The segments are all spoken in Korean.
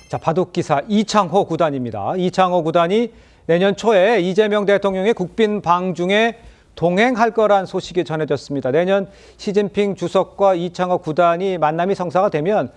자, 바둑기사 이창호 구단입니다. 이창호 구단이 내년 초에 이재명 대통령의 국빈 방중에 동행할 거란 소식이 전해졌습니다. 내년 시진핑 주석과 이창호 구단이 만남이 성사가 되면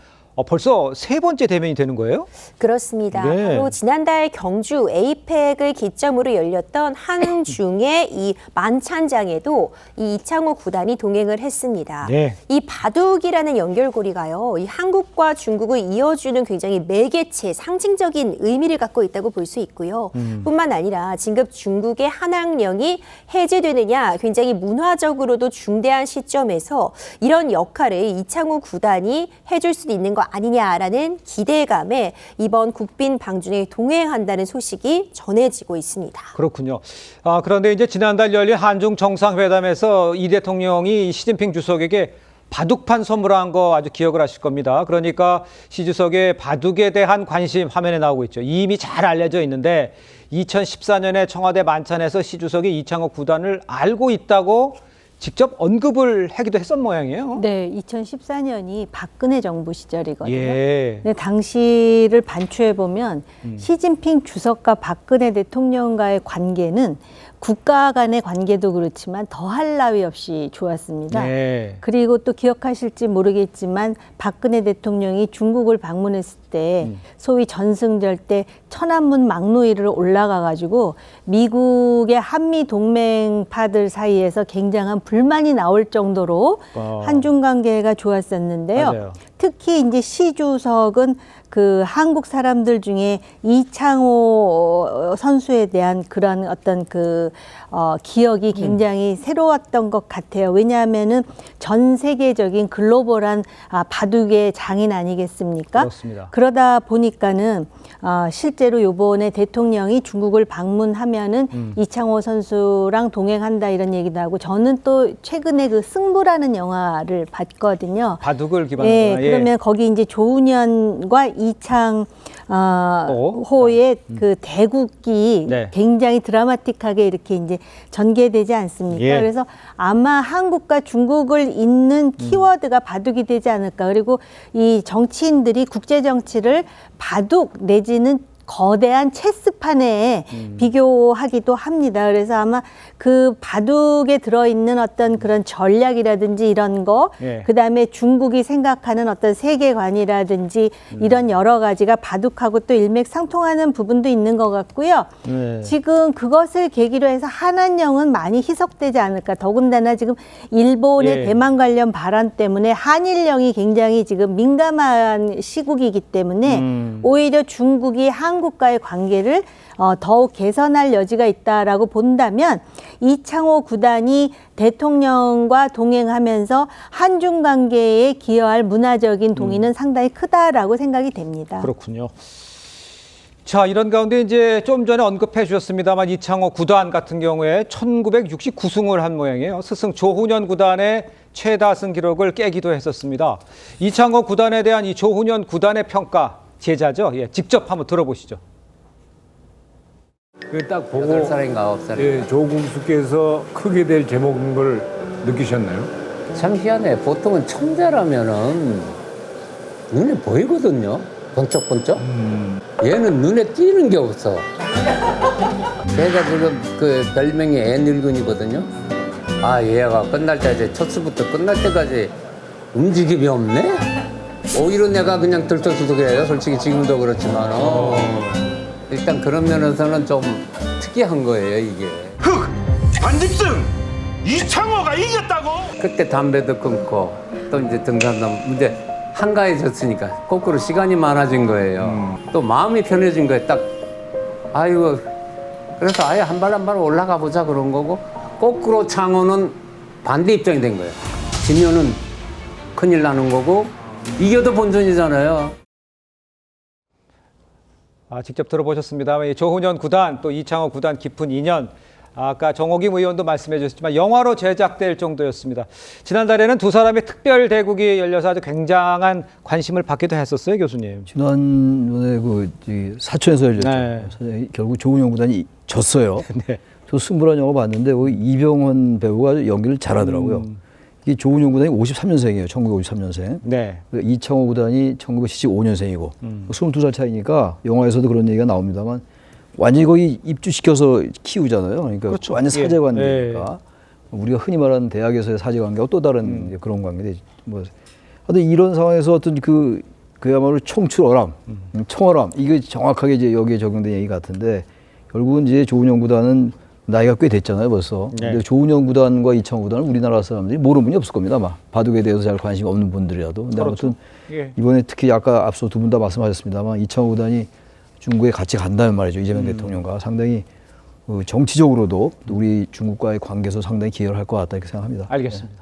벌써 세 번째 대면이 되는 거예요? 그렇습니다. 네. 바로 지난달 경주 에이펙을 기점으로 열렸던 한중의 이 만찬장에도 이 이창호 구단이 동행을 했습니다. 네. 이 바둑이라는 연결고리가요, 이 한국과 중국을 이어주는 굉장히 매개체, 상징적인 의미를 갖고 있다고 볼 수 있고요. 뿐만 아니라 지금 중국의 한학령이 해제되느냐 굉장히 문화적으로도 중대한 시점에서 이런 역할을 이창호 구단이 해줄 수도 있는 거 아니냐라는 기대감에 이번 국빈 방중에 동행한다는 소식이 전해지고 있습니다. 그렇군요. 그런데 이제 지난달 열린 한중 정상회담에서 이 대통령이 시진핑 주석에게 바둑판 선물한 거 아주 기억을 하실 겁니다. 그러니까 시 주석의 바둑에 대한 관심 화면에 나오고 있죠. 이미 잘 알려져 있는데 2014년에 청와대 만찬에서 시 주석이 이창호 구단을 알고 있다고 직접 언급을 하기도 했던 모양이에요. 네, 2014년이 박근혜 정부 시절이거든요. 예. 근데 당시를 반추해 보면 시진핑 주석과 박근혜 대통령과의 관계는 국가 간의 관계도 그렇지만 더할 나위 없이 좋았습니다. 네. 그리고 또 기억하실지 모르겠지만 박근혜 대통령이 중국을 방문했을 때 소위 전승절 때 천안문 막노위를 올라가 가지고 미국의 한미 동맹파들 사이에서 굉장한 불만이 나올 정도로 한중 관계가 좋았었는데요. 맞아요. 특히 이제 시 주석은 그 한국 사람들 중에 이창호 선수에 대한 그런 어떤 기억이 굉장히 새로웠던 것 같아요. 왜냐하면은 전 세계적인 글로벌한 바둑의 장인 아니겠습니까? 그렇습니다. 그러다 보니까는 실제로 요번에 대통령이 중국을 방문하면은 이창호 선수랑 동행한다 이런 얘기도 하고, 저는 또 최근에 그 승부라는 영화를 봤거든요. 바둑을 기반으로. 네, 예. 그러면 거기 이제 조훈현과 이창호의 그 대국이 네. 굉장히 드라마틱하게 이렇게 이제 전개되지 않습니까? 예. 그래서 아마 한국과 중국을 잇는 키워드가 바둑이 되지 않을까. 그리고 이 정치인들이 국제 정치를 바둑 내지는 거대한 체스판에 비교하기도 합니다. 그래서 아마 그 바둑에 들어있는 어떤 그런 전략이라든지 이런 거, 예. 그다음에 중국이 생각하는 어떤 세계관이라든지 이런 여러 가지가 바둑하고 또 일맥상통하는 부분도 있는 것 같고요. 네. 지금 그것을 계기로 해서 한한령은 많이 희석되지 않을까. 더군다나 지금 일본의 예. 대만 관련 발언 때문에 한일령이 굉장히 지금 민감한 시국이기 때문에 오히려 중국이 한국과의 관계를 더욱 개선할 여지가 있다라고 본다면 이창호 구단이 대통령과 동행하면서 한중 관계에 기여할 문화적인 동의는 상당히 크다라고 생각이 됩니다. 그렇군요. 자, 이런 가운데 이제 좀 전에 언급해 주셨습니다만 이창호 구단 같은 경우에 1969승을 한 모양이에요. 스승 조훈현 구단의 최다승 기록을 깨기도 했었습니다. 이창호 구단에 대한 이 조훈현 구단의 평가, 제자죠. 예, 직접 한번 들어보시죠. 그 딱 보고 8살인가 9살인가. 예, 조국수께서 크게 될 제목인 걸 느끼셨나요? 참 희한해. 보통은 천재라면은 눈에 보이거든요. 번쩍번쩍. 얘는 눈에 띄는 게 없어. 제가 지금 그 별명이 애늙은이거든요. 얘가 끝날 때, 첫 수부터 끝날 때까지 움직임이 없네? 오히려 내가 그냥 들떠들떡해요. 솔직히 지금도 그렇지만. 일단 그런 면에서는 좀 특이한 거예요, 이게. 반집승! 이창호가 이겼다고? 그때 담배도 끊고 또 이제 등산도 이제 한가해졌으니까 거꾸로 시간이 많아진 거예요. 또 마음이 편해진 거예요. 딱 아이고, 그래서 아예 한 발 한 발 올라가 보자 그런 거고, 거꾸로 창호는 반대 입장이 된 거예요. 지면은 큰일 나는 거고 이겨도 본전이잖아요. 직접 들어보셨습니다만 조훈현 구단 또 이창호 구단 깊은 인연, 아까 정호김 의원도 말씀해 주셨지만 영화로 제작될 정도였습니다. 지난달에는 두 사람의 특별 대국이 열려서 아주 굉장한 관심을 받기도 했었어요, 교수님. 지난번에 사천에서 열렸죠. 네. 결국 조훈현 구단이 졌어요. 네. 저 승부라는 영화 봤는데 이병헌 배우가 연기를 잘하더라고요. 이 조은영 구단이 53년생이에요. 1953년생. 네. 이창호 구단이 1975년생이고 22살 차이니까 영화에서도 그런 얘기가 나옵니다만 완전히 거의 입주시켜서 키우잖아요. 그러니까 그렇죠. 완전 예. 사제관계니까 우리가 흔히 말하는 대학에서의 사제관계와 또 다른 이제 그런 관계で뭐 하여튼 이런 상황에서 어떤 그야말로 총출어람, 총어람 이게 정확하게 이제 여기에 적용된 얘기 같은데 결국은 이제 조은영 구단은 나이가 꽤 됐잖아요, 벌써. 네. 근데 조은영 구단과 이창호 구단은 우리나라 사람들이 모르는 분이 없을 겁니다, 아마. 바둑에 대해서 잘 관심이 없는 분들이라도. 근데 그렇죠. 아무튼 예. 이번에 특히 아까 앞서 두 분 다 말씀하셨습니다만 이창호 구단이 중국에 같이 간다는 말이죠, 이재명 대통령과. 상당히 정치적으로도 우리 중국과의 관계에서 상당히 기여를 할 것 같다 이렇게 생각합니다. 알겠습니다.